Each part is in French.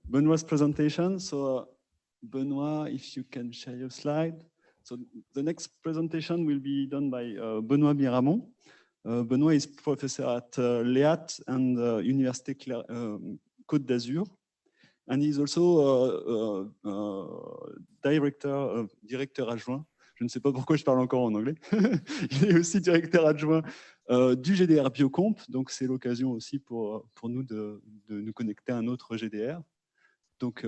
Benoit's presentation. So Benoit, if you can share your slide. So the next presentation will be done by Benoit Biramont. Benoit is professor at l'EAT and Université Côte d'Azur. And he's also directeur adjoint. Je ne sais pas pourquoi je parle encore en anglais. Il est aussi directeur adjoint du GDR Biocomp. Donc, c'est l'occasion aussi pour nous de nous connecter à un autre GDR. Donc,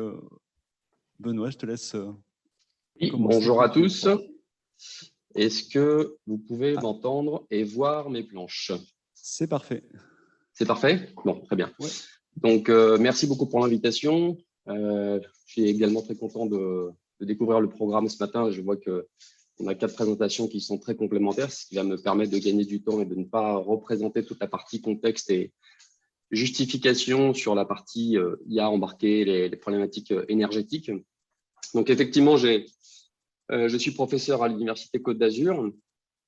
Benoît, je te laisse oui, commencer. Bonjour à tous. Est-ce que vous pouvez m'entendre et voir mes planches? C'est parfait. C'est parfait? Bon, très bien. Ouais. Donc, merci beaucoup pour l'invitation. Je suis également très content de découvrir le programme ce matin. Je vois qu'on a 4 présentations qui sont très complémentaires, ce qui va me permettre de gagner du temps et de ne pas représenter toute la partie contexte et justification sur la partie IA embarquée, les problématiques énergétiques. Donc, effectivement, je suis professeur à l'Université Côte d'Azur.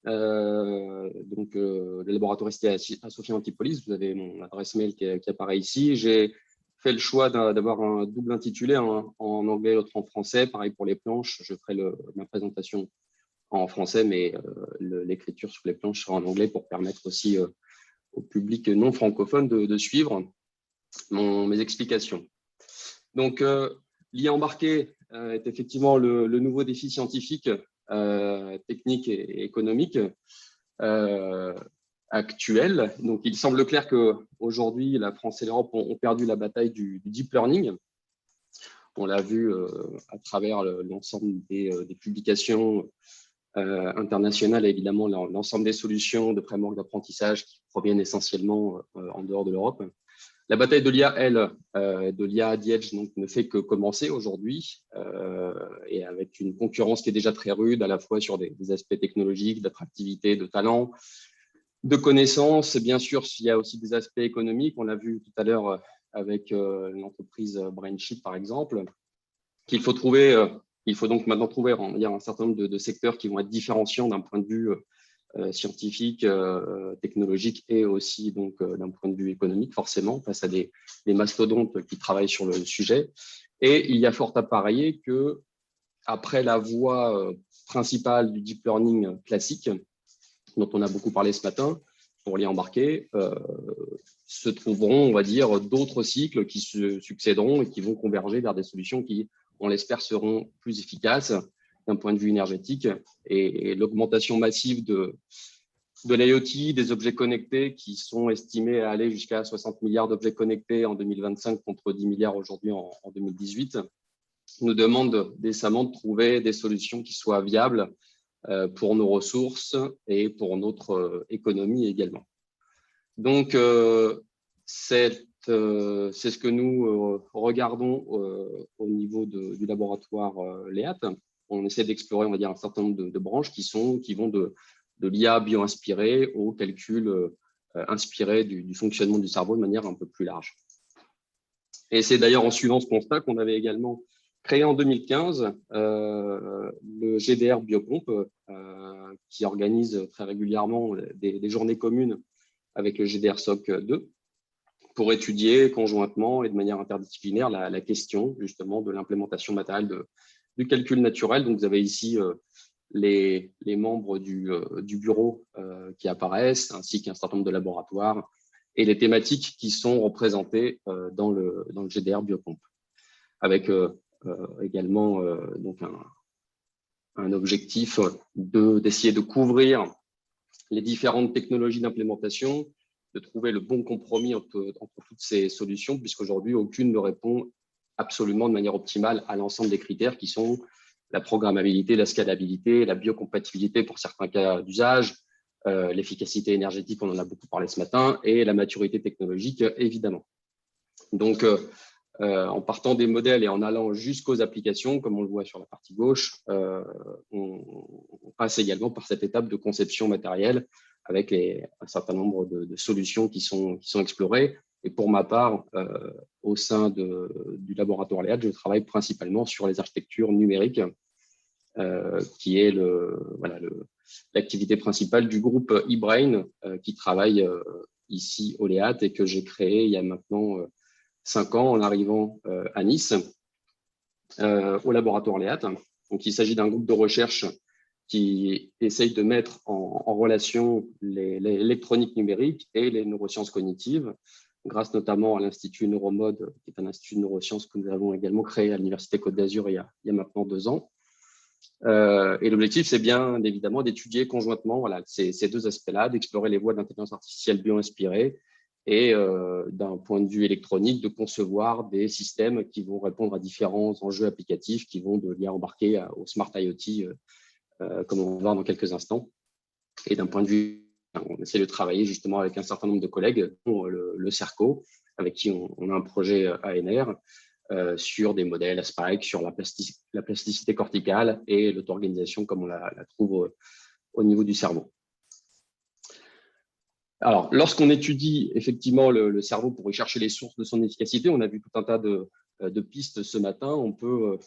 Le laboratoire est à Sophia Antipolis. Vous avez mon adresse mail qui apparaît ici. J'ai fait le choix d'avoir un double intitulé, en anglais et l'autre en français. Pareil pour les planches, je ferai ma présentation en français, mais l'écriture sur les planches sera en anglais pour permettre aussi au public non francophone de suivre mes explications. Donc, l'IA embarquée est effectivement le nouveau défi scientifique, technique et économique actuel. Donc, il semble clair qu'aujourd'hui, la France et l'Europe ont perdu la bataille du deep learning. On l'a vu à travers l'ensemble des publications internationales et évidemment l'ensemble des solutions de framework d'apprentissage qui proviennent essentiellement en dehors de l'Europe. La bataille de l'IA, de l'IA à the edge, donc, ne fait que commencer aujourd'hui et avec une concurrence qui est déjà très rude, à la fois sur des aspects technologiques, d'attractivité, de talent, de connaissances. Bien sûr, il y a aussi des aspects économiques. On l'a vu tout à l'heure avec l'entreprise Brainsheet, par exemple, qu'il faut trouver. Il faut donc maintenant trouver un certain nombre de secteurs qui vont être différenciants d'un point de vue scientifique, technologique et aussi donc d'un point de vue économique, forcément, face à des mastodontes qui travaillent sur le sujet. Et il y a fort à parier que après la voie principale du deep learning classique, dont on a beaucoup parlé ce matin, pour l'IA embarquée, se trouveront, on va dire, d'autres cycles qui se succéderont et qui vont converger vers des solutions qui, on l'espère, seront plus efficaces d'un point de vue énergétique, et l'augmentation massive de l'IoT, des objets connectés qui sont estimés à aller jusqu'à 60 milliards d'objets connectés en 2025 contre 10 milliards aujourd'hui en 2018, nous demande décemment de trouver des solutions qui soient viables pour nos ressources et pour notre économie également. Donc, c'est ce que nous regardons au niveau du laboratoire l'EAT. On essaie d'explorer, on va dire, un certain nombre de branches qui vont de l'IA bio-inspirée au calcul inspiré du fonctionnement du cerveau de manière un peu plus large. Et c'est d'ailleurs en suivant ce constat qu'on avait également créé en 2015 le GDR Biocomp, qui organise très régulièrement des journées communes avec le GDR SOC 2 pour étudier conjointement et de manière interdisciplinaire la question justement de l'implémentation matérielle du calcul naturel. Donc, vous avez ici les membres du bureau qui apparaissent, ainsi qu'un certain nombre de laboratoires et les thématiques qui sont représentées dans le GDR Biocomp, avec également donc un objectif d'essayer de couvrir les différentes technologies d'implémentation, de trouver le bon compromis entre toutes ces solutions, puisqu'aujourd'hui, aucune ne répond absolument de manière optimale à l'ensemble des critères qui sont la programmabilité, la scalabilité, la biocompatibilité pour certains cas d'usage, l'efficacité énergétique, on en a beaucoup parlé ce matin, et la maturité technologique, évidemment. Donc, en partant des modèles et en allant jusqu'aux applications, comme on le voit sur la partie gauche, on passe également par cette étape de conception matérielle avec un certain nombre de solutions qui sont explorées. Et pour ma part, au sein du laboratoire LEAT, je travaille principalement sur les architectures numériques, qui est l'activité principale du groupe eBrain, qui travaille ici au LEAT et que j'ai créé il y a maintenant 5 ans en arrivant à Nice, au laboratoire LEAT. Donc, il s'agit d'un groupe de recherche qui essaye de mettre en relation l'électronique numérique et les neurosciences cognitives, grâce notamment à l'Institut Neuromode, qui est un institut de neurosciences que nous avons également créé à l'Université Côte d'Azur il y a maintenant 2 ans. Et l'objectif, c'est bien évidemment d'étudier conjointement ces 2 aspects-là, d'explorer les voies d'intelligence artificielle bio-inspirée et d'un point de vue électronique, de concevoir des systèmes qui vont répondre à différents enjeux applicatifs qui vont de l'IA embarquée au Smart IoT, comme on va voir dans quelques instants. Et d'un point de vue, on essaie de travailler justement avec un certain nombre de collègues, dont le CERCO, avec qui on a un projet ANR, sur des modèles à Spike, sur la plasticité corticale et l'auto-organisation comme on la trouve au niveau du cerveau. Alors, lorsqu'on étudie effectivement le cerveau pour y chercher les sources de son efficacité, on a vu tout un tas de pistes ce matin. On peut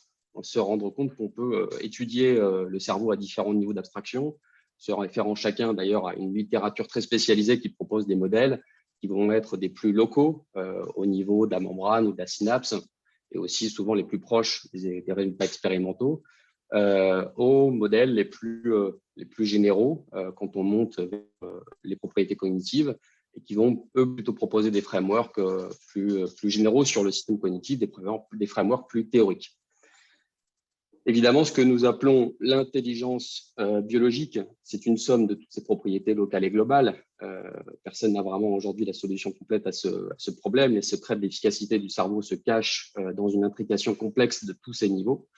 se rendre compte qu'on peut étudier le cerveau à différents niveaux d'abstraction, se référant chacun d'ailleurs à une littérature très spécialisée qui propose des modèles qui vont être des plus locaux au niveau de la membrane ou de la synapse, et aussi souvent les plus proches des résultats expérimentaux, aux modèles les plus généraux quand on monte vers les propriétés cognitives, et qui vont eux plutôt proposer des frameworks plus généraux sur le système cognitif, des frameworks plus théoriques. Évidemment, ce que nous appelons l'intelligence biologique, c'est une somme de toutes ces propriétés locales et globales. Personne n'a vraiment aujourd'hui la solution complète à ce problème. Les secrets de l'efficacité du cerveau se cachent dans une intrication complexe de tous ces niveaux.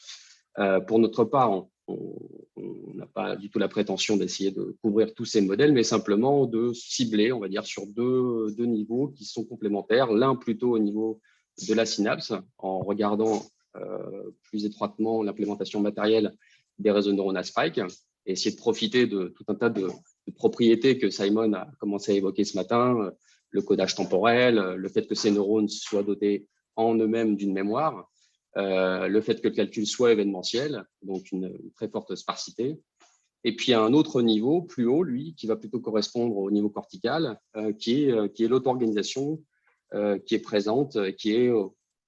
Pour notre part, on n'a pas du tout la prétention d'essayer de couvrir tous ces modèles, mais simplement de cibler, on va dire, sur deux niveaux qui sont complémentaires. L'un plutôt au niveau de la synapse, en regardant plus étroitement l'implémentation matérielle des réseaux neuronaux Spike, et essayer de profiter de tout un tas de propriétés que Simon a commencé à évoquer ce matin, le codage temporel, le fait que ces neurones soient dotés en eux-mêmes d'une mémoire, le fait que le calcul soit événementiel, donc une très forte sparsité. Et puis un autre niveau, plus haut, lui, qui va plutôt correspondre au niveau cortical, qui est l'auto-organisation qui est présente, qui est,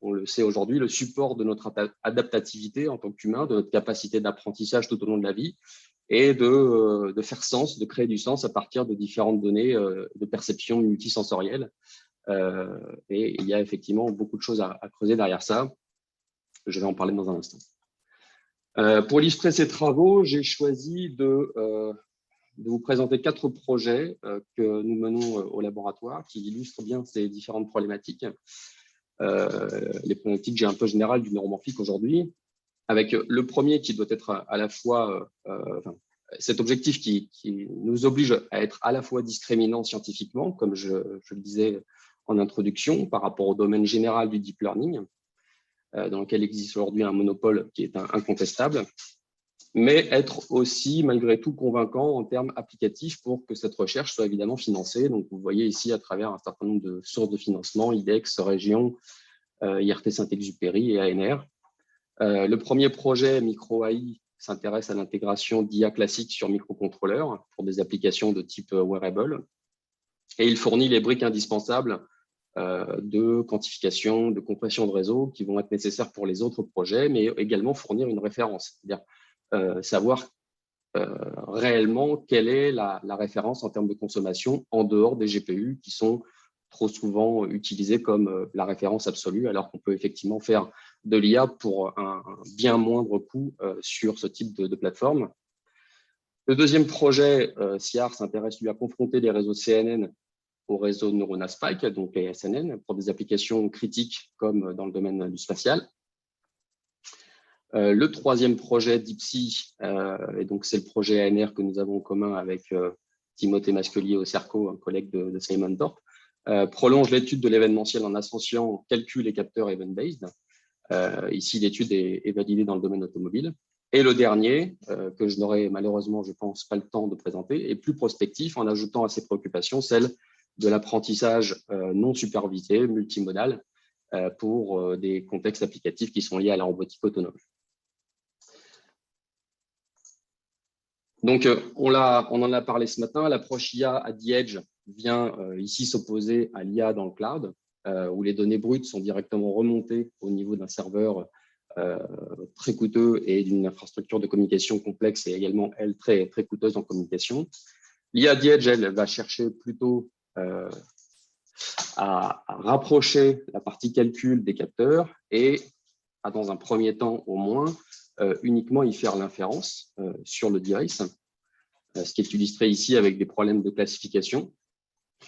on le sait aujourd'hui, le support de notre adaptativité en tant qu'humain, de notre capacité d'apprentissage tout au long de la vie, et de faire sens, de créer du sens à partir de différentes données de perception multisensorielle. Et il y a effectivement beaucoup de choses à creuser derrière ça. Je vais en parler dans un instant. Pour illustrer ces travaux, j'ai choisi de vous présenter 4 projets que nous menons au laboratoire qui illustrent bien ces différentes problématiques. Les problématiques, j'ai un peu générales du neuromorphique aujourd'hui, avec le premier qui doit être à la fois, cet objectif qui nous oblige à être à la fois discriminant scientifiquement, comme je le disais en introduction, par rapport au domaine général du deep learning, dans lequel existe aujourd'hui un monopole qui est incontestable, mais être aussi malgré tout convaincant en termes applicatifs pour que cette recherche soit évidemment financée. Donc vous voyez ici à travers un certain nombre de sources de financement, IDEX, Région, IRT Saint-Exupéry et ANR. Le premier projet MicroAI s'intéresse à l'intégration d'IA classique sur microcontrôleurs pour des applications de type wearable, et il fournit les briques indispensables de quantification, de compression de réseau qui vont être nécessaires pour les autres projets, mais également fournir une référence, c'est-à-dire savoir réellement quelle est la référence en termes de consommation en dehors des GPU qui sont trop souvent utilisés comme la référence absolue, alors qu'on peut effectivement faire de l'IA pour un bien moindre coût sur ce type de plateforme. Le deuxième projet, SIAR, s'intéresse lui à confronter les réseaux CNN au réseau neuronal Spike, donc les SNN, pour des applications critiques comme dans le domaine du spatial. Le troisième projet DeepSea, et donc c'est le projet ANR que nous avons en commun avec Timothée Masquelier au CERCO, un collègue de Simon Thorpe, prolonge l'étude de l'événementiel en associant calcul et capteurs event-based. Ici, l'étude est validée dans le domaine automobile. Et le dernier, que je n'aurai malheureusement, je pense, pas le temps de présenter, est plus prospectif en ajoutant à ses préoccupations celle de l'apprentissage non supervisé, multimodal, pour des contextes applicatifs qui sont liés à la robotique autonome. Donc, on en a parlé ce matin, l'approche IA à the edge vient ici s'opposer à l'IA dans le cloud. où les données brutes sont directement remontées au niveau d'un serveur très coûteux et d'une infrastructure de communication complexe et également, elle, très, très coûteuse en communication. L'IA Edge, elle va chercher plutôt à rapprocher la partie calcul des capteurs et, dans un premier temps au moins, uniquement y faire l'inférence sur le device, ce qui est illustré ici avec des problèmes de classification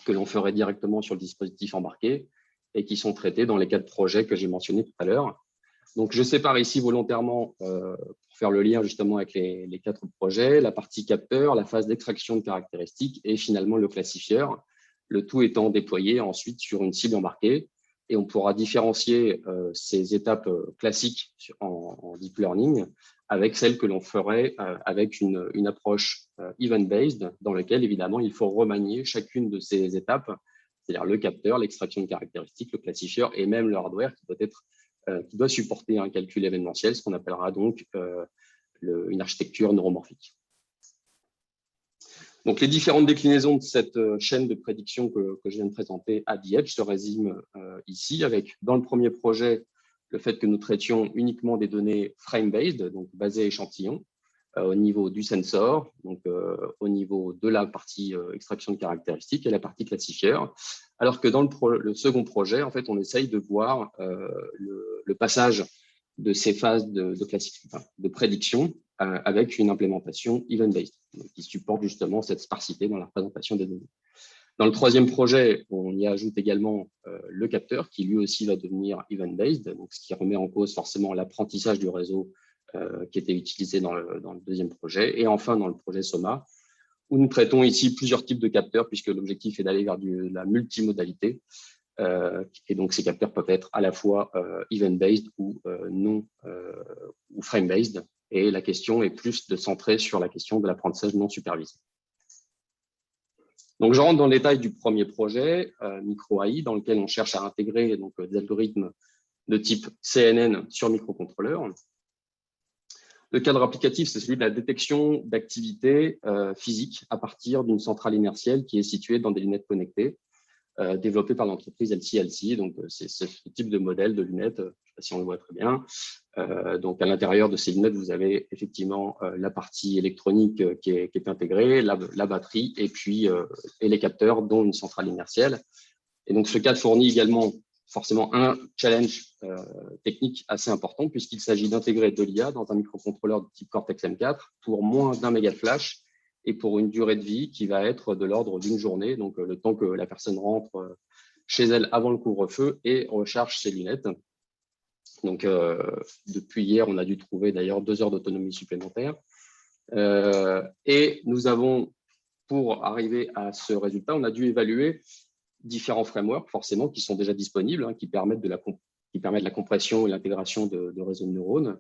que l'on ferait directement sur le dispositif embarqué et qui sont traités dans les 4 projets que j'ai mentionnés tout à l'heure. Donc, je sépare ici volontairement, pour faire le lien justement avec les 4 projets, la partie capteur, la phase d'extraction de caractéristiques et finalement le classifieur, le tout étant déployé ensuite sur une cible embarquée. Et on pourra différencier ces étapes classiques en deep learning avec celles que l'on ferait avec une approche event-based, dans laquelle, évidemment, il faut remanier chacune de ces étapes, c'est-à-dire le capteur, l'extraction de caractéristiques, le classifieur et même le hardware qui doit supporter un calcul événementiel, ce qu'on appellera donc une architecture neuromorphique. Donc, les différentes déclinaisons de cette chaîne de prédiction que je viens de présenter à The Edge se résument ici, avec, dans le premier projet, le fait que nous traitions uniquement des données frame-based, donc basées à échantillons, au niveau du sensor, donc au niveau de la partie extraction de caractéristiques et la partie classifieur. Alors que dans le second projet, en fait, on essaye de voir le passage de ces phases de prédiction avec une implémentation event-based, qui supporte justement cette sparsité dans la représentation des données. Dans le troisième projet, on y ajoute également le capteur, qui lui aussi va devenir event-based, donc ce qui remet en cause forcément l'apprentissage du réseau qui était utilisé dans le deuxième projet. Et enfin, dans le projet SOMA, où nous traitons ici plusieurs types de capteurs, puisque l'objectif est d'aller vers la multimodalité. Et donc, ces capteurs peuvent être à la fois event-based ou ou frame-based. Et la question est plus de centrer sur la question de l'apprentissage non supervisé. Donc, je rentre dans le détail du premier projet, MicroAI, dans lequel on cherche à intégrer donc, des algorithmes de type CNN sur microcontrôleur. Le cadre applicatif, c'est celui de la détection d'activité physique à partir d'une centrale inertielle qui est située dans des lunettes connectées, développées par l'entreprise LCLC. Donc, c'est ce type de modèle de lunettes, je ne sais pas si on le voit très bien. Donc, à l'intérieur de ces lunettes, vous avez effectivement la partie électronique qui est intégrée, la batterie et puis et les capteurs, dont une centrale inertielle. Et donc, ce cadre fournit également forcément un challenge technique assez important, puisqu'il s'agit d'intégrer de l'IA dans un microcontrôleur de type Cortex-M4 pour moins d'1 méga de flash et pour une durée de vie qui va être de l'ordre d'une journée, donc le temps que la personne rentre chez elle avant le couvre-feu et recharge ses lunettes. Donc, depuis hier, on a dû trouver d'ailleurs 2 heures d'autonomie supplémentaire. Et nous avons, pour arriver à ce résultat, on a dû évaluer différents frameworks, forcément, qui sont déjà disponibles, qui permettent de la compression et l'intégration de réseaux de neurones.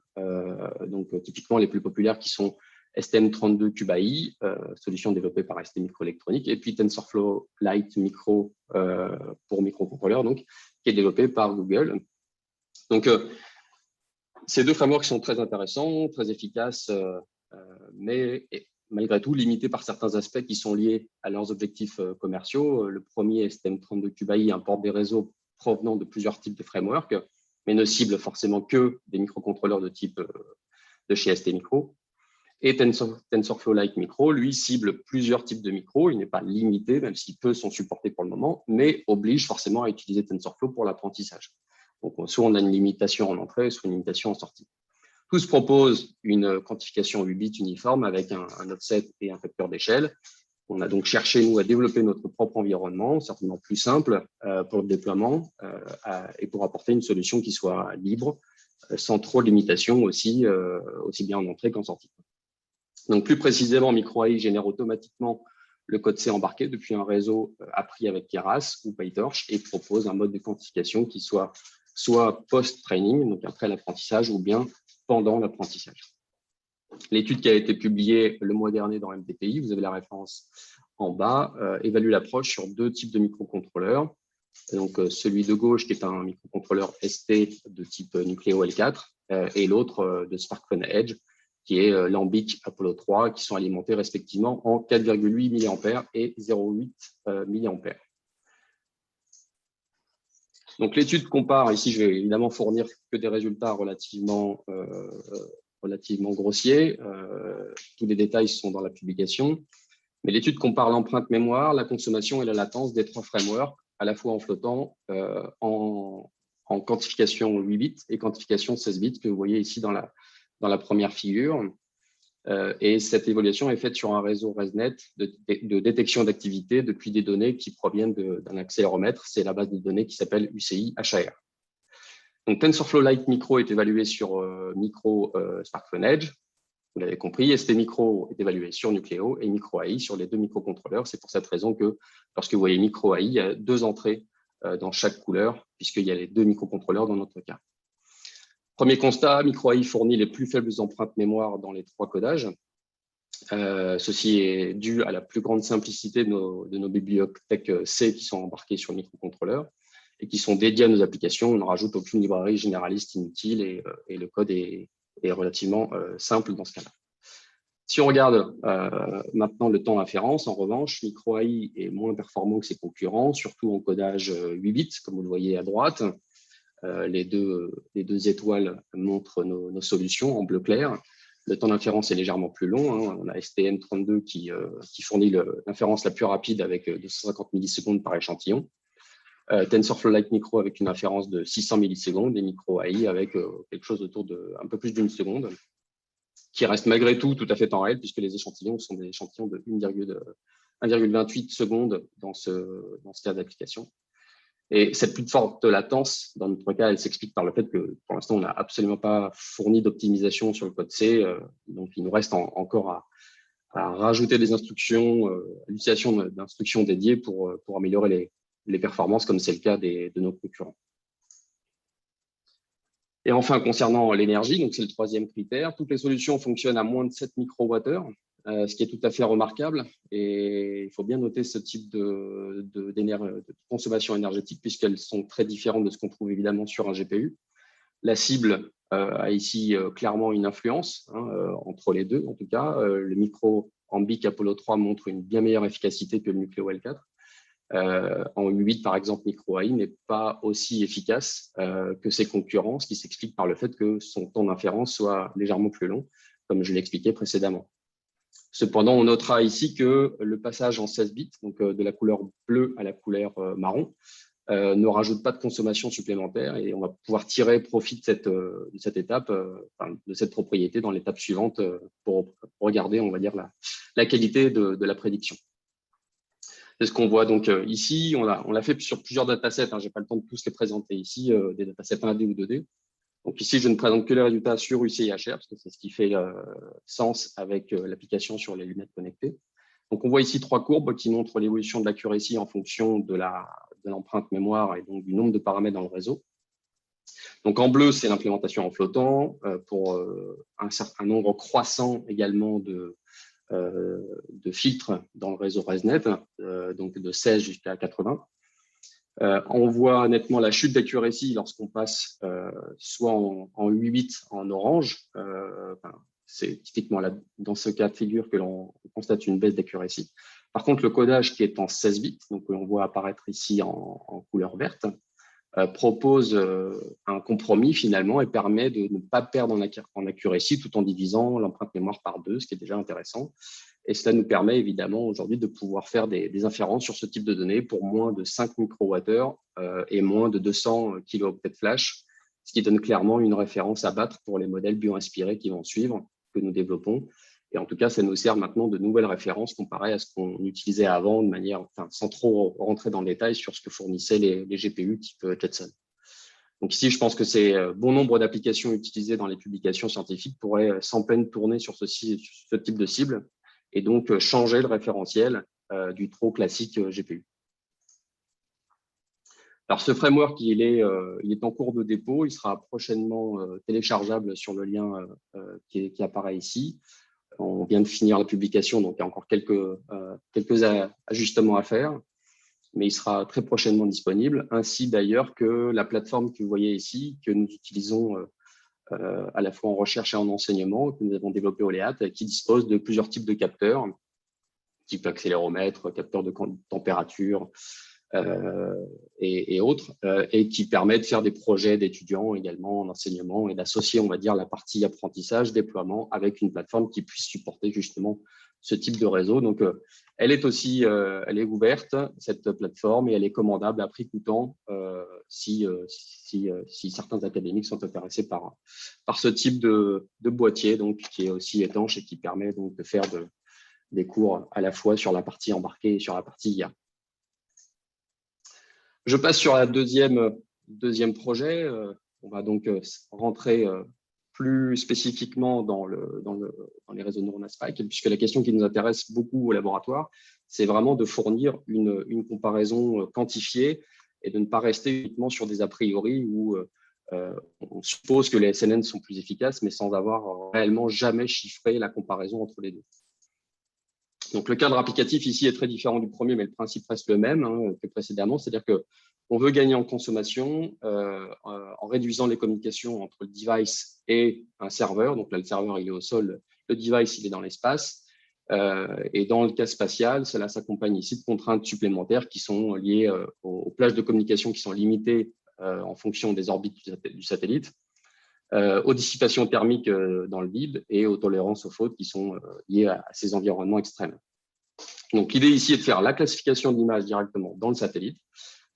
Donc, typiquement, les plus populaires qui sont STM32Cube.AI, solution développée par ST Microelectronics, et puis TensorFlow Lite Micro pour microcontrôleurs, donc, qui est développé par Google. Donc, ces 2 frameworks sont très intéressants, très efficaces, mais malgré tout limités par certains aspects qui sont liés à leurs objectifs commerciaux. Le premier, STM32Cube.AI, importe des réseaux provenant de plusieurs types de frameworks, mais ne cible forcément que des microcontrôleurs de type de chez ST Micro. Et TensorFlow Lite Micro, lui, cible plusieurs types de micros. Il n'est pas limité, même s'il peut s'en supporter pour le moment, mais oblige forcément à utiliser TensorFlow pour l'apprentissage. Donc, soit on a une limitation en entrée, soit une limitation en sortie. Tous proposent une quantification 8 bits uniforme avec un offset et un facteur d'échelle. On a donc cherché, nous, à développer notre propre environnement, certainement plus simple pour le déploiement et pour apporter une solution qui soit libre, sans trop de limitations aussi bien en entrée qu'en sortie. Donc, plus précisément, MicroAI génère automatiquement le code C embarqué depuis un réseau appris avec Keras ou PyTorch et propose un mode de quantification qui soit post-training, donc après l'apprentissage, ou bien pendant l'apprentissage. L'étude qui a été publiée le mois dernier dans MTPI, vous avez la référence en bas, évalue l'approche sur 2 types de microcontrôleurs. Donc, celui de gauche qui est un microcontrôleur ST de type Nucleo L4 et l'autre de SparkFun Edge qui est l'Ambiq Apollo 3 qui sont alimentés respectivement en 4,8 mA et 0,8 mA. Donc, l'étude compare, ici, je vais évidemment fournir que des résultats relativement grossiers. Tous les détails sont dans la publication. Mais l'étude compare l'empreinte mémoire, la consommation et la latence des 3 frameworks, à la fois en flottant, en quantification 8 bits et quantification 16 bits, que vous voyez ici dans la première figure. Et cette évaluation est faite sur un réseau ResNet de détection d'activité depuis des données qui proviennent d'un accéléromètre. C'est la base de données qui s'appelle UCI HAR. Donc, TensorFlow Lite Micro est évalué sur Micro SparkFun Edge, vous l'avez compris, ST Micro est évalué sur Nucleo et Micro AI sur les 2 microcontrôleurs. C'est pour cette raison que lorsque vous voyez Micro AI, il y a 2 entrées dans chaque couleur, puisqu'il y a les 2 microcontrôleurs dans notre cas. Premier constat, Micro AI fournit les plus faibles empreintes mémoire dans les 3 codages. Ceci est dû à la plus grande simplicité de nos bibliothèques C qui sont embarquées sur le microcontrôleur et qui sont dédiées à nos applications. On ne rajoute aucune librairie généraliste inutile et le code est relativement simple dans ce cas-là. Si on regarde maintenant le temps d'inférence, en revanche, Micro AI est moins performant que ses concurrents, surtout en codage 8 bits, comme vous le voyez à droite. Les deux étoiles montrent nos solutions en bleu clair. Le temps d'inférence est légèrement plus long. On a STM32 qui fournit l'inférence la plus rapide avec 250 millisecondes par échantillon. TensorFlow Lite Micro avec une inférence de 600 millisecondes et Micro AI avec quelque chose autour de un peu plus d'une seconde, qui reste malgré tout à fait temps réel, puisque les échantillons sont des échantillons de 1,28 secondes dans ce cas d'application. Et cette plus forte latence, dans notre cas, elle s'explique par le fait que pour l'instant, on n'a absolument pas fourni d'optimisation sur le code C, donc il nous reste encore à rajouter des instructions, l'utilisation d'instructions dédiées pour améliorer les performances, comme c'est le cas de nos concurrents. Et enfin, concernant l'énergie, donc c'est le 3e critère, toutes les solutions fonctionnent à moins de 7 microwattheures, ce qui est tout à fait remarquable. Et il faut bien noter ce type de consommation énergétique, puisqu'elles sont très différentes de ce qu'on trouve évidemment sur un GPU. La cible a ici clairement une influence entre les deux, en tout cas. Le micro Ambiq Apollo 3 montre une bien meilleure efficacité que le Nucleo L4. En 8, par exemple, Micro AI n'est pas aussi efficace que ses concurrents, ce qui s'explique par le fait que son temps d'inférence soit légèrement plus long, comme je l'ai expliqué précédemment. Cependant, on notera ici que le passage en 16 bits, donc de la couleur bleue à la couleur marron, ne rajoute pas de consommation supplémentaire et on va pouvoir tirer profit de cette étape, de cette propriété dans l'étape suivante pour regarder, on va dire, la qualité de la prédiction. C'est ce qu'on voit donc ici. On l'a fait sur plusieurs datasets. Je n'ai pas le temps de tous les présenter ici, des datasets 1D ou 2D. Donc ici, je ne présente que les résultats sur UCI HR, parce que c'est ce qui fait sens avec l'application sur les lunettes connectées. Donc on voit ici 3 courbes qui montrent l'évolution de l'accuracy en fonction de l'empreinte mémoire et donc du nombre de paramètres dans le réseau. Donc en bleu, c'est l'implémentation en flottant pour un certain nombre croissant également de filtres dans le réseau ResNet, donc de 16 jusqu'à 80. On voit nettement la chute d'accuracy lorsqu'on passe soit en 8 bits en orange. C'est typiquement dans ce cas de figure que l'on constate une baisse d'accuracy. Par contre, le codage qui est en 16 bits, donc que l'on voit apparaître ici en couleur verte, propose un compromis finalement et permet de ne pas perdre en accuracy tout en divisant l'empreinte mémoire par 2, ce qui est déjà intéressant. Et cela nous permet évidemment aujourd'hui de pouvoir faire des inférences sur ce type de données pour moins de 5 microwattheures et moins de 200 kilooctets flash, ce qui donne clairement une référence à battre pour les modèles bio-inspirés qui vont suivre, que nous développons. Et en tout cas, ça nous sert maintenant de nouvelles références comparées à ce qu'on utilisait avant, de manière, sans trop rentrer dans le détail sur ce que fournissaient les GPU type Jetson. Donc ici, je pense que c'est bon nombre d'applications utilisées dans les publications scientifiques pourraient sans peine tourner sur ce type de cible et donc changer le référentiel du trop classique GPU. Alors ce framework, il est en cours de dépôt, il sera prochainement téléchargeable sur le lien qui apparaît ici. On vient de finir la publication, donc il y a encore quelques ajustements à faire, mais il sera très prochainement disponible, ainsi d'ailleurs que la plateforme que vous voyez ici, que nous utilisons à la fois en recherche et en enseignement, que nous avons développé au LEAT, qui dispose de plusieurs types de capteurs, type accéléromètre, capteur de température, et autres, et qui permet de faire des projets d'étudiants également en enseignement et d'associer, on va dire, la partie apprentissage, déploiement avec une plateforme qui puisse supporter justement ce type de réseau. Donc, elle est aussi elle est ouverte, cette plateforme, et elle est commandable à prix coûtant si certains académiques sont intéressés par ce type de boîtier, donc, qui est aussi étanche et qui permet donc de faire des cours à la fois sur la partie embarquée et sur la partie IA. Je passe sur la deuxième projet. On va donc rentrer plus spécifiquement dans les réseaux neuronal spike, puisque la question qui nous intéresse beaucoup au laboratoire, c'est vraiment de fournir une comparaison quantifiée et de ne pas rester uniquement sur des a priori où on suppose que les SNN sont plus efficaces, mais sans avoir réellement jamais chiffré la comparaison entre les deux. Donc, le cadre applicatif ici est très différent du premier, mais le principe reste le même que précédemment, c'est-à-dire qu'on veut gagner en consommation en réduisant les communications entre le device et un serveur. Donc là, le serveur, il est au sol, le device, il est dans l'espace. Et dans le cas spatial, cela s'accompagne ici de contraintes supplémentaires qui sont liées aux plages de communication qui sont limitées en fonction des orbites du satellite, aux dissipations thermiques dans le vide et aux tolérances aux fautes qui sont liées à ces environnements extrêmes. Donc, l'idée ici est de faire la classification de l'image directement dans le satellite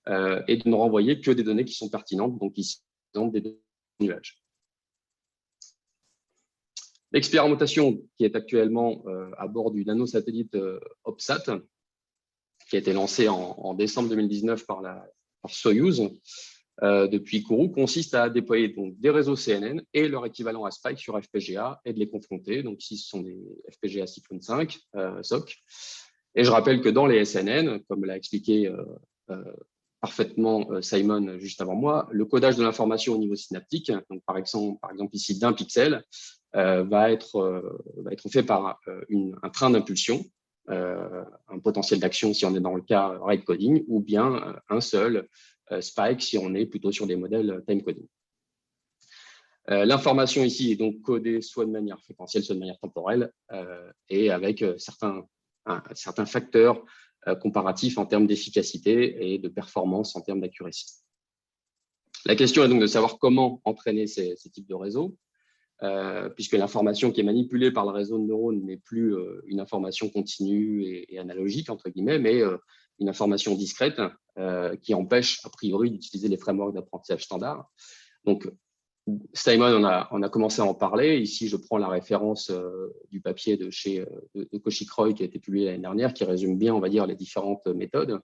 et de ne renvoyer que des données qui sont pertinentes, donc ici, par exemple, des données de nuages. L'expérimentation qui est actuellement à bord du nanosatellite OPSAT, qui a été lancé en décembre 2019 par Soyuz, depuis Kourou, consiste à déployer donc des réseaux CNN et leur équivalent à Spike sur FPGA et de les confronter. Donc ici, ce sont des FPGA Cyclone 5, SOC. Et je rappelle que dans les SNN, comme l'a expliqué parfaitement Simon juste avant moi, le codage de l'information au niveau synaptique, donc par exemple ici d'un pixel, va être fait par un train d'impulsion, un potentiel d'action si on est dans le cas rate coding, ou bien un seul spike si on est plutôt sur des modèles time coding. L'information ici est donc codée soit de manière fréquentielle, soit de manière temporelle, et avec certains facteurs comparatifs en termes d'efficacité et de performance en termes d'accuracy. La question est donc de savoir comment entraîner ces types de réseaux, puisque l'information qui est manipulée par le réseau de neurones n'est plus une information continue et analogique, entre guillemets, mais une information discrète qui empêche a priori d'utiliser les frameworks d'apprentissage standard. Donc, Simon on a commencé à en parler. Ici, je prends la référence du papier de Kaushik-Roy qui a été publié l'année dernière, qui résume bien, on va dire, les différentes méthodes.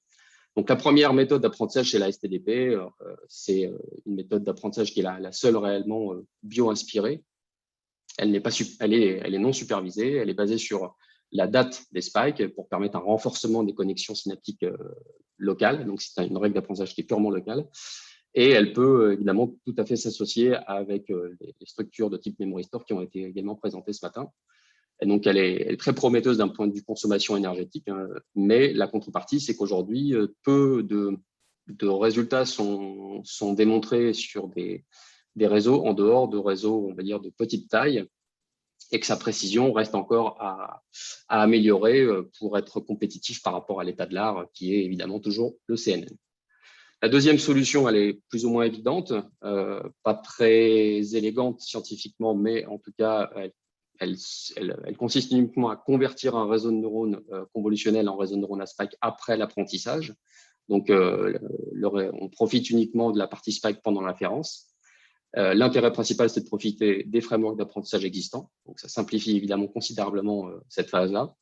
Donc, la première méthode d'apprentissage, c'est la STDP. C'est une méthode d'apprentissage qui est la seule réellement bio-inspirée. Elle est non supervisée. Elle est basée sur la date des spikes pour permettre un renforcement des connexions synaptiques locales. Donc, c'est une règle d'apprentissage qui est purement locale. Et elle peut évidemment tout à fait s'associer avec les structures de type memory store qui ont été également présentées ce matin. Et donc, elle est très prometteuse d'un point de vue consommation énergétique, mais la contrepartie, c'est qu'aujourd'hui, peu de résultats sont démontrés sur des réseaux en dehors de réseaux, on va dire, de petite taille, et que sa précision reste encore à améliorer pour être compétitif par rapport à l'état de l'art, qui est évidemment toujours le CNN. La deuxième solution, elle est plus ou moins évidente, pas très élégante scientifiquement, mais en tout cas, elle consiste uniquement à convertir un réseau de neurones convolutionnel en réseau de neurones à spike après l'apprentissage. Donc, on profite uniquement de la partie spike pendant l'inférence. L'intérêt principal, c'est de profiter des frameworks d'apprentissage existants. Donc, ça simplifie évidemment considérablement cette phase-là.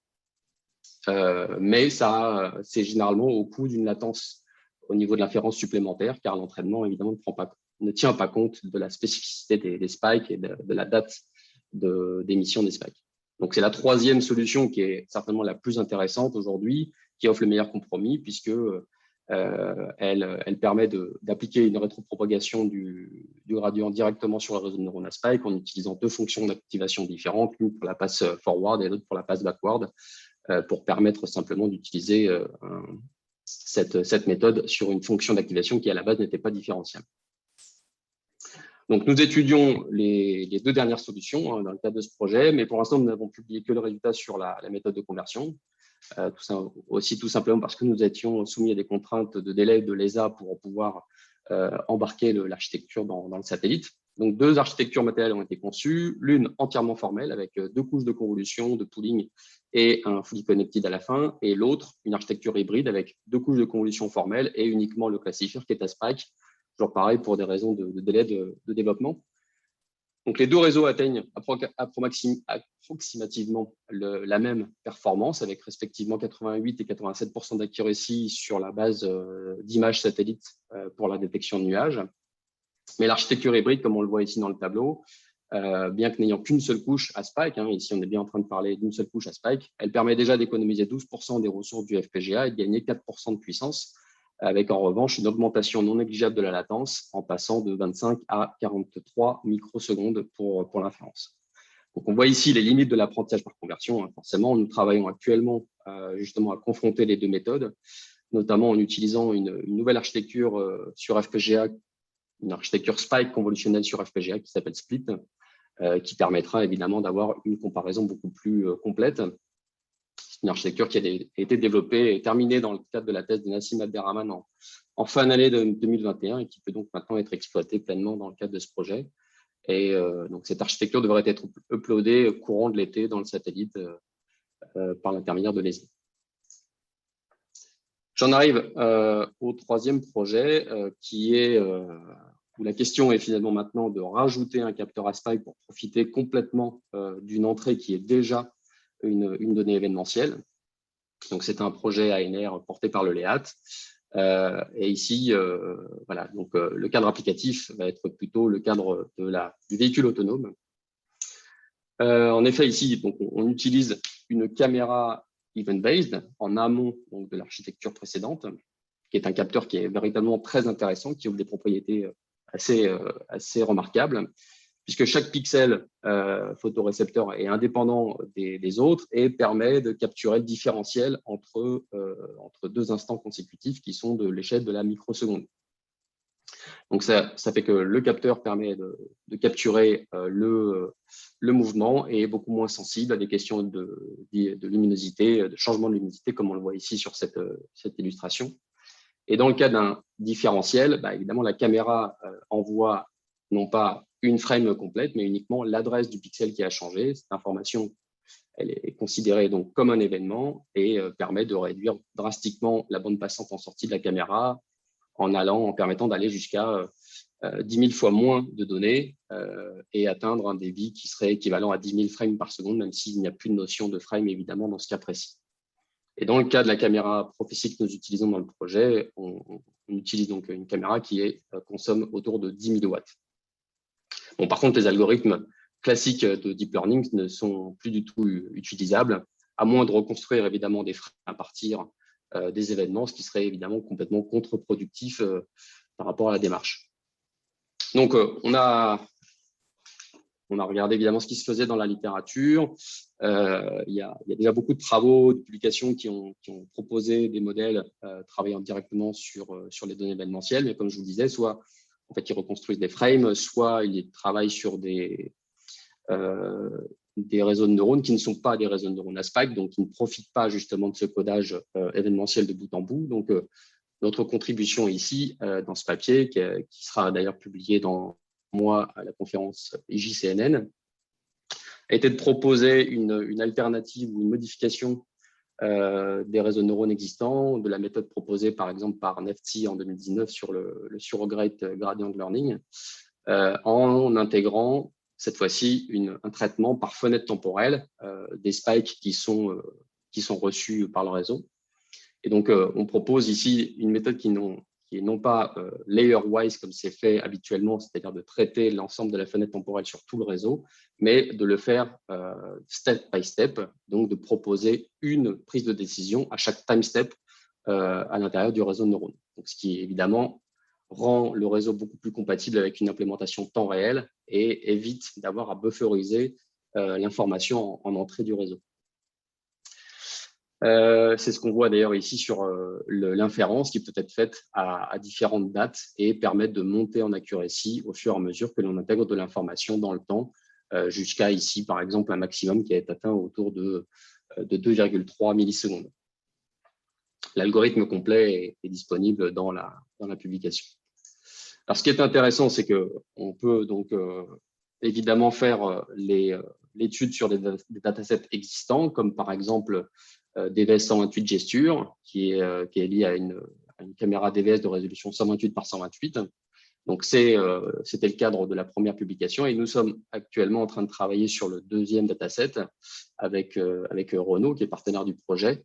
Mais c'est généralement au coût d'une latence au niveau de l'inférence supplémentaire, car l'entraînement, évidemment, ne tient pas compte de la spécificité des spikes et de la date d'émission des spikes. Donc, c'est la troisième solution qui est certainement la plus intéressante aujourd'hui, qui offre le meilleur compromis, puisque elle permet d'appliquer une rétropropagation du gradient directement sur le réseau de neurones à spike en utilisant deux fonctions d'activation différentes, l'une pour la passe forward et l'autre pour la passe backward, pour permettre simplement d'utiliser cette méthode sur une fonction d'activation qui, à la base, n'était pas différentielle. Donc, nous étudions les deux dernières solutions dans le cadre de ce projet, mais pour l'instant, nous n'avons publié que le résultat sur la méthode de conversion. tout simplement parce que nous étions soumis à des contraintes de délai de l'ESA pour pouvoir embarquer l'architecture dans le satellite. Donc, 2 architectures matérielles ont été conçues, l'une entièrement formelle avec 2 couches de convolution, de pooling et un fully connected à la fin, et l'autre, une architecture hybride avec 2 couches de convolution formelle et uniquement le classifier qui est à Spike, toujours pareil pour des raisons de délai de développement. Donc, les 2 réseaux atteignent approximativement la même performance avec respectivement 88 et 87% d'accuracy sur la base d'images satellites pour la détection de nuages. Mais l'architecture hybride, comme on le voit ici dans le tableau, bien que n'ayant qu'une seule couche à Spike, ici on est bien en train de parler d'une seule couche à Spike, elle permet déjà d'économiser 12% des ressources du FPGA et de gagner 4% de puissance, avec en revanche une augmentation non négligeable de la latence en passant de 25 à 43 microsecondes pour l'inférence. Donc on voit ici les limites de l'apprentissage par conversion. Forcément, nous travaillons actuellement justement à confronter les 2 méthodes, notamment en utilisant une nouvelle architecture sur FPGA, une architecture Spike convolutionnelle sur FPGA qui s'appelle Split, qui permettra évidemment d'avoir une comparaison beaucoup plus complète. C'est une architecture qui a été développée et terminée dans le cadre de la thèse de Nassim Abderrahman en fin d'année 2021 et qui peut donc maintenant être exploitée pleinement dans le cadre de ce projet. Et donc cette architecture devrait être uploadée courant de l'été dans le satellite par l'intermédiaire de l'ESA. J'en arrive au 3e projet qui est où la question est finalement maintenant de rajouter un capteur à Spike pour profiter complètement d'une entrée qui est déjà une donnée événementielle. Donc, c'est un projet ANR porté par le LEAT. Et ici, voilà, donc, le cadre applicatif va être plutôt le cadre du véhicule autonome. En effet, ici, donc, on utilise une caméra event-based en amont donc, de l'architecture précédente, qui est un capteur qui est véritablement très intéressant, qui offre des propriétés assez remarquables, puisque chaque pixel photorécepteur est indépendant des autres et permet de capturer le différentiel entre 2 instants consécutifs qui sont de l'échelle de la microseconde. Donc, ça fait que le capteur permet de capturer le mouvement et est beaucoup moins sensible à des questions de luminosité, de changement de luminosité, comme on le voit ici sur cette illustration. Et dans le cas d'un différentiel, évidemment, la caméra envoie non pas une frame complète, mais uniquement l'adresse du pixel qui a changé. Cette information, elle est considérée donc comme un événement et permet de réduire drastiquement la bande passante en sortie de la caméra en permettant d'aller jusqu'à 10 000 fois moins de données et atteindre un débit qui serait équivalent à 10 000 frames par seconde, même s'il n'y a plus de notion de frame, évidemment, dans ce cas précis. Et dans le cas de la caméra Prophecy que nous utilisons dans le projet, on utilise donc une caméra qui consomme autour de 10 000 watts. Bon, par contre, les algorithmes classiques de deep learning ne sont plus du tout utilisables, à moins de reconstruire évidemment des frames à partir des événements, ce qui serait évidemment complètement contre-productif par rapport à la démarche. Donc, on a regardé évidemment ce qui se faisait dans la littérature. Il y a déjà beaucoup de travaux, de publications qui ont proposé des modèles travaillant directement sur les données événementielles. Mais comme je vous le disais, soit en fait, ils reconstruisent des frames, soit ils travaillent sur des réseaux de neurones qui ne sont pas des réseaux de neurones à Spike, donc qui ne profitent pas justement de ce codage événementiel de bout en bout. Donc, notre contribution ici, dans ce papier, qui sera d'ailleurs publié dans mois à la conférence IJCNN, a été de proposer une alternative ou une modification des réseaux de neurones existants, de la méthode proposée par exemple par Nefti en 2019 sur le surrogate gradient learning, en intégrant cette fois-ci un traitement par fenêtre temporelle des spikes qui sont reçus par le réseau. Et donc, on propose ici une méthode qui est non pas layer-wise comme c'est fait habituellement, c'est-à-dire de traiter l'ensemble de la fenêtre temporelle sur tout le réseau, mais de le faire step by step, donc de proposer une prise de décision à chaque time step à l'intérieur du réseau de neurones. Donc, ce qui évidemment rend le réseau beaucoup plus compatible avec une implémentation temps réel et évite d'avoir à bufferiser l'information en entrée du réseau. C'est ce qu'on voit d'ailleurs ici sur l'inférence qui peut être faite à différentes dates et permettre de monter en accuracy au fur et à mesure que l'on intègre de l'information dans le temps, jusqu'à ici par exemple un maximum qui est atteint autour de de 2,3 millisecondes. L'algorithme complet est disponible dans la publication. Alors, ce qui est intéressant, c'est qu'on peut donc évidemment faire l'étude sur des datasets existants, comme par exemple DVS 128 Gesture, qui est lié à une caméra DVS de résolution 128 par 128. Donc, c'était le cadre de la première publication et nous sommes actuellement en train de travailler sur le deuxième dataset avec Renault, qui est partenaire du projet,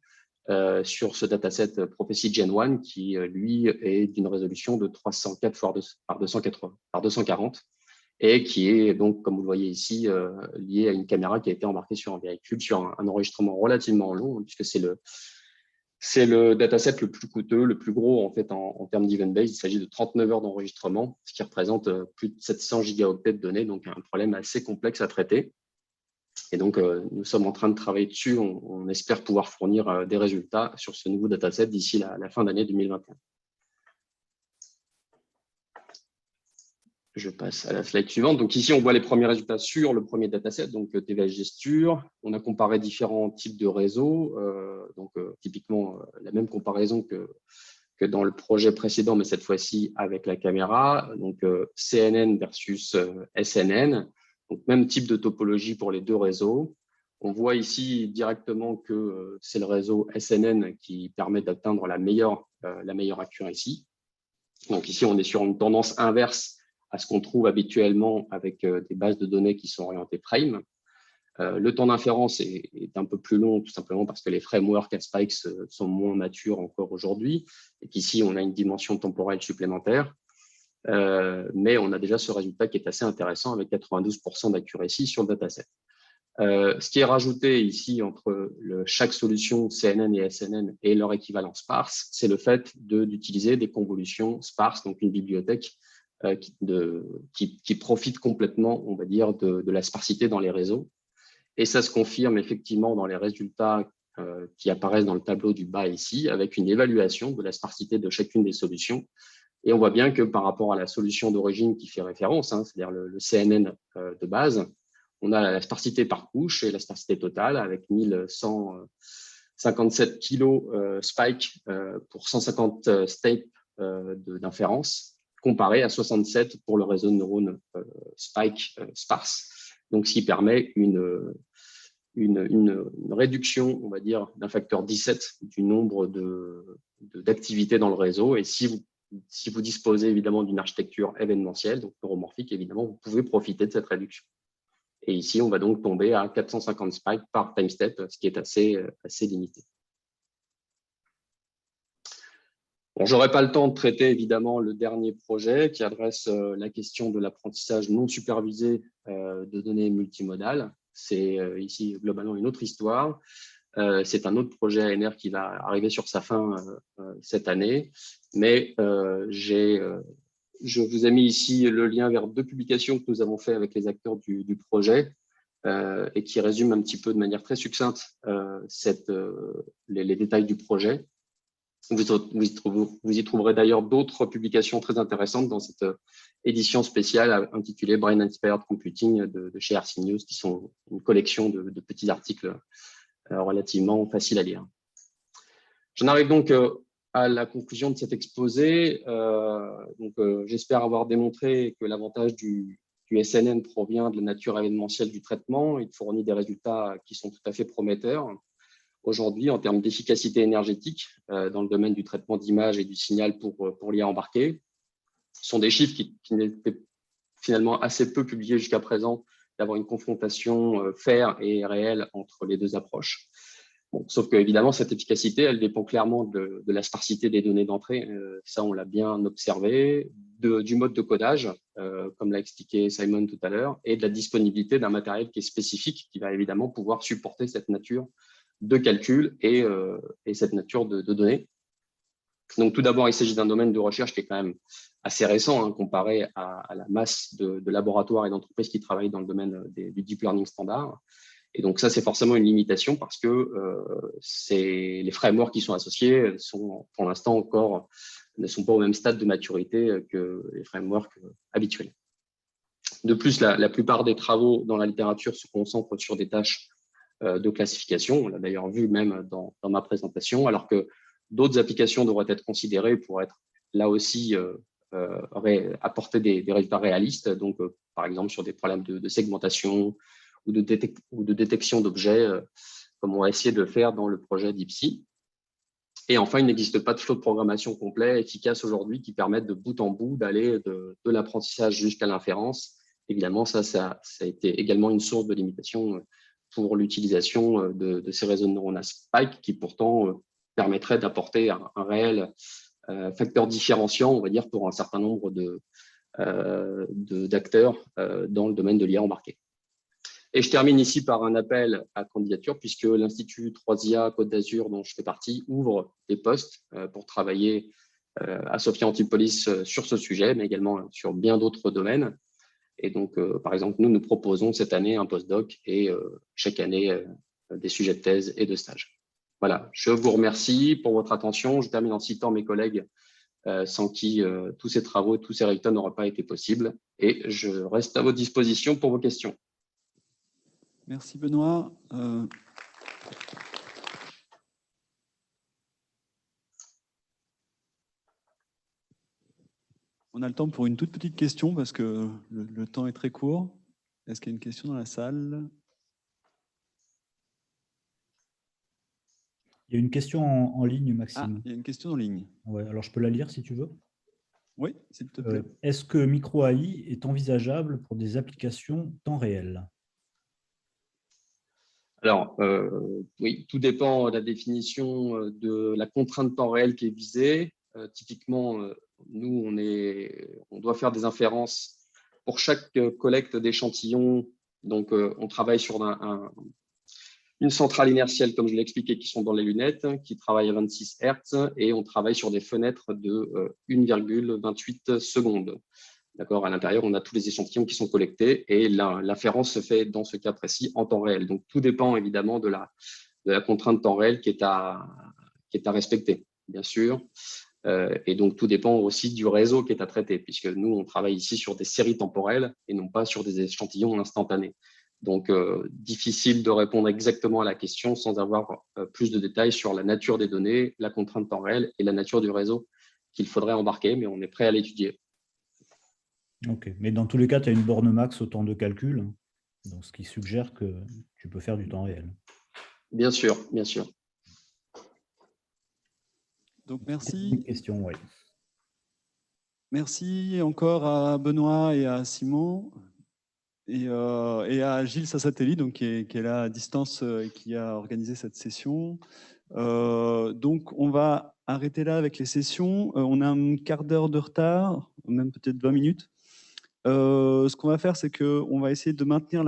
sur ce dataset Prophecy Gen 1 qui, lui, est d'une résolution de 304 par 240 et qui est donc, comme vous le voyez ici, lié à une caméra qui a été embarquée sur un véhicule sur un enregistrement relativement long, puisque c'est le dataset le plus coûteux, le plus gros en fait en termes d'event base. Il s'agit de 39 heures d'enregistrement, ce qui représente plus de 700 gigaoctets de données, donc un problème assez complexe à traiter. Et donc, nous sommes en train de travailler dessus. On espère pouvoir fournir des résultats sur ce nouveau dataset d'ici la fin d'année 2021. Je passe à la slide suivante. Donc ici, on voit les premiers résultats sur le premier dataset, donc TVS Gesture. On a comparé différents types de réseaux, typiquement la même comparaison que dans le projet précédent, mais cette fois-ci avec la caméra. Donc CNN versus SNN, donc même type de topologie pour les deux réseaux. On voit ici directement que c'est le réseau SNN qui permet d'atteindre la meilleure accuracy. Donc ici, on est sur une tendance inverse à ce qu'on trouve habituellement avec des bases de données qui sont orientées frame. Le temps d'inférence est un peu plus long, tout simplement parce que les frameworks à spikes sont moins matures encore aujourd'hui, et qu'ici, on a une dimension temporelle supplémentaire. Mais on a déjà ce résultat qui est assez intéressant avec 92% d'accuracy sur le dataset. Ce qui est rajouté ici entre chaque solution CNN et SNN et leur équivalent sparse, c'est le fait d'utiliser des convolutions sparses, donc une bibliothèque qui profite complètement, on va dire, de la sparsité dans les réseaux. Et ça se confirme effectivement dans les résultats qui apparaissent dans le tableau du bas ici, avec une évaluation de la sparsité de chacune des solutions. Et on voit bien que par rapport à la solution d'origine qui fait référence, c'est-à-dire le CNN de base, on a la sparsité par couche et la sparsité totale avec 1157 kg spike pour 150 steps d'inférence, comparé à 67 pour le réseau de neurones spike sparse. Donc, ce qui permet une réduction, on va dire, d'un facteur 17 du nombre d'activités dans le réseau. Et si vous disposez évidemment d'une architecture événementielle, donc neuromorphique, évidemment, vous pouvez profiter de cette réduction. Et ici, on va donc tomber à 450 spikes par time step, ce qui est assez limité. Bon, je n'aurai pas le temps de traiter évidemment le dernier projet qui adresse la question de l'apprentissage non supervisé de données multimodales. C'est ici globalement une autre histoire. C'est un autre projet ANR qui va arriver sur sa fin cette année. Mais je vous ai mis ici le lien vers deux publications que nous avons fait avec les acteurs du projet et qui résument un petit peu de manière très succincte les détails du projet. Vous y trouverez d'ailleurs d'autres publications très intéressantes dans cette édition spéciale intitulée Brain Inspired Computing de chez RC News, qui sont une collection de petits articles relativement faciles à lire. J'en arrive donc à la conclusion de cet exposé. J'espère avoir démontré que l'avantage du SNN provient de la nature événementielle du traitement. Il fournit des résultats qui sont tout à fait prometteurs. Aujourd'hui, en termes d'efficacité énergétique dans le domaine du traitement d'image et du signal pour l'IA embarqué, ce sont des chiffres qui n'étaient finalement assez peu publiés jusqu'à présent, d'avoir une confrontation fair et réelle entre les deux approches. Bon, sauf qu'évidemment, cette efficacité, elle dépend clairement de la sparsité des données d'entrée. Ça, on l'a bien observé, du mode de codage, comme l'a expliqué Simon tout à l'heure, et de la disponibilité d'un matériel qui est spécifique, qui va évidemment pouvoir supporter cette nature de calcul et cette nature de données. Donc, tout d'abord, il s'agit d'un domaine de recherche qui est quand même assez récent comparé à la masse de laboratoires et d'entreprises qui travaillent dans le domaine du deep learning standard. Et donc, ça, c'est forcément une limitation parce que les frameworks qui sont associés sont, pour l'instant, encore ne sont pas au même stade de maturité que les frameworks habituels. De plus, la plupart des travaux dans la littérature se concentrent sur des tâches de classification. On l'a d'ailleurs vu même dans ma présentation, alors que d'autres applications devraient être considérées pour être là aussi apporter des résultats réalistes, donc par exemple sur des problèmes de segmentation ou de détection d'objets, comme on va essayer de le faire dans le projet DeepSea. Et enfin, il n'existe pas de flow de programmation complet, efficace aujourd'hui, qui permette de bout en bout d'aller de l'apprentissage jusqu'à l'inférence. Évidemment, ça a été également une source de limitation pour l'utilisation de ces réseaux de neurones Spike, qui pourtant permettraient d'apporter un réel facteur différenciant, on va dire, pour un certain nombre d'acteurs dans le domaine de l'IA embarqué. Et je termine ici par un appel à candidature, puisque l'Institut 3IA Côte d'Azur, dont je fais partie, ouvre des postes pour travailler à Sophia Antipolis sur ce sujet, mais également sur bien d'autres domaines. Et donc, par exemple, nous proposons cette année un postdoc et chaque année des sujets de thèse et de stage. Voilà, je vous remercie pour votre attention. Je termine en citant mes collègues sans qui tous ces travaux, tous ces résultats n'auraient pas été possibles. Et je reste à votre disposition pour vos questions. Merci Benoît. On a le temps pour une toute petite question parce que le temps est très court. Est-ce qu'il y a une question dans la salle? Il y a une question en ligne, Maxime. Ah, il y a une question en ligne. Ouais, alors je peux la lire si tu veux. Oui, s'il te plaît. Est-ce que micro-AI est envisageable pour des applications temps réel? Alors, oui, tout dépend de la définition de la contrainte temps réel qui est visée. Typiquement, nous, on doit faire des inférences pour chaque collecte d'échantillons. Donc, on travaille sur une centrale inertielle, comme je l'ai expliqué, qui sont dans les lunettes, qui travaille à 26 Hz, et on travaille sur des fenêtres de 1,28 secondes. D'accord, à l'intérieur, on a tous les échantillons qui sont collectés et l'inférence se fait dans ce cas précis en temps réel. Donc, tout dépend évidemment de la contrainte temps réel qui est à respecter, bien sûr. Et donc, tout dépend aussi du réseau qui est à traiter, puisque nous, on travaille ici sur des séries temporelles et non pas sur des échantillons instantanés. Donc, difficile de répondre exactement à la question sans avoir plus de détails sur la nature des données, la contrainte temps réel et la nature du réseau qu'il faudrait embarquer, mais on est prêt à l'étudier. Ok, mais dans tous les cas, tu as une borne max au temps de calcul, donc ce qui suggère que tu peux faire du temps réel. Bien sûr, bien sûr. Donc, merci. Une question, oui. Merci encore à Benoît et à Simon et à Gilles Sassatelli, donc, qui est là à distance et qui a organisé cette session. Donc, on va arrêter là avec les sessions. On a un quart d'heure de retard, même peut-être 20 minutes. Ce qu'on va faire, c'est qu'on va essayer de maintenir